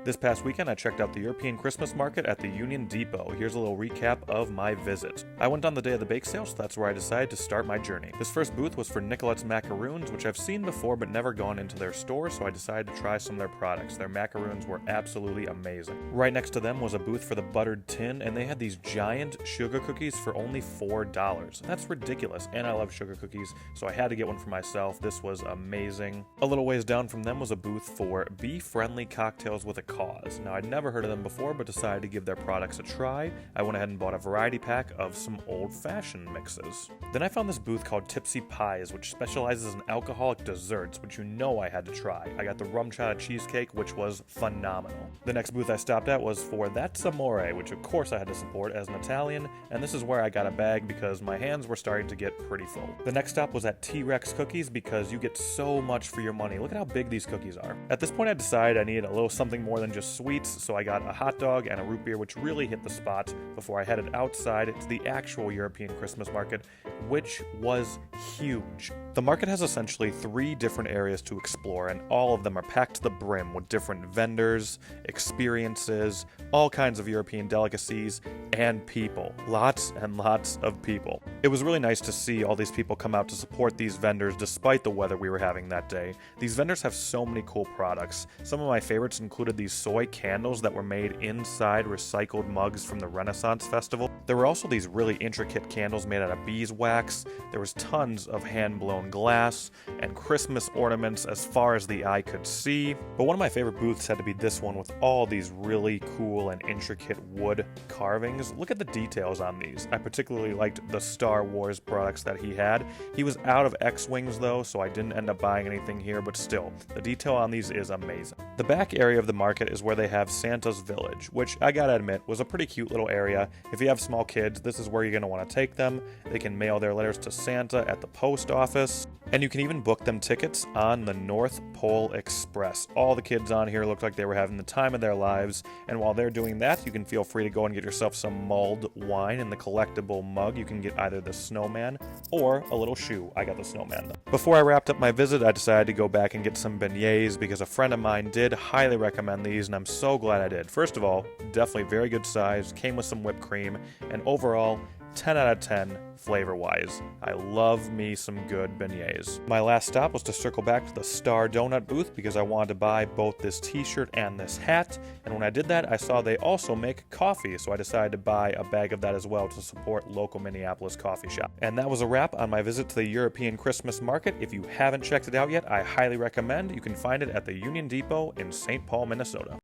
This past weekend, I checked out the European Christmas market at the Union Depot. Here's a little recap of my visit. I went on the day of the bake sale, so that's where I decided to start my journey. This first booth was for Nicolette's Macaroons, which I've seen before but never gone into their store, so I decided to try some of their products. Their macaroons were absolutely amazing. Right next to them was a booth for the Buttered Tin, and they had these giant sugar cookies for only $4. That's ridiculous, and I love sugar cookies, so I had to get one for myself. This was amazing. A little ways down from them was a booth for bee-friendly cocktails with a cause. Now, I'd never heard of them before, but decided to give their products a try. I went ahead and bought a variety pack of some old-fashioned mixes. Then I found this booth called Tipsy Pies, which specializes in alcoholic desserts, which you know I had to try. I got the rum chata cheesecake, which was phenomenal. The next booth I stopped at was for That's Amore, which of course I had to support as an Italian, and this is where I got a bag because my hands were starting to get pretty full. The next stop was at T-Rex Cookies because you get so much for your money. Look at how big these cookies are. At this point I decided I needed a little something more than just sweets, so I got a hot dog and a root beer, which really hit the spot before I headed outside to the actual European Christmas market, which was huge. The market has essentially 3 different areas to explore, and all of them are packed to the brim with different vendors, experiences, all kinds of European delicacies, and people. Lots and lots of people. It was really nice to see all these people come out to support these vendors despite the weather we were having that day. These vendors have so many cool products. Some of my favorites included these soy candles that were made inside recycled mugs from the Renaissance Festival. There were also these really intricate candles made out of beeswax. There was tons of hand-blown glass and Christmas ornaments as far as the eye could see. But one of my favorite booths had to be this one with all these really cool and intricate wood carvings. Look at the details on these. I particularly liked the Star Wars products that he had. He was out of X-Wings though, so I didn't end up buying anything here, but still, the detail on these is amazing. The back area of the market is where they have Santa's Village, which I gotta admit was a pretty cute little area. If you have small kids, this is where you're gonna want to take them. They can mail their letters to Santa at the post office, and you can even book them tickets on the North Pole Express. All the kids on here look like they were having the time of their lives, and while they're doing that, you can feel free to go and get yourself some mulled wine in the collectible mug. You can get either the snowman or a little shoe. I got the snowman though. Before I wrapped up my visit, I decided to go back and get some beignets because a friend of mine did highly recommend these, and I'm so glad I did. First of all, definitely very good size, came with some whipped cream, and overall, 10 out of 10 flavor-wise. I love me some good beignets. My last stop was to circle back to the Star Donut booth because I wanted to buy both this t-shirt and this hat, and when I did that, I saw they also make coffee, so I decided to buy a bag of that as well to support local Minneapolis coffee shop. And that was a wrap on my visit to the European Christmas market. If you haven't checked it out yet, I highly recommend. You can find it at the Union Depot in St. Paul, Minnesota.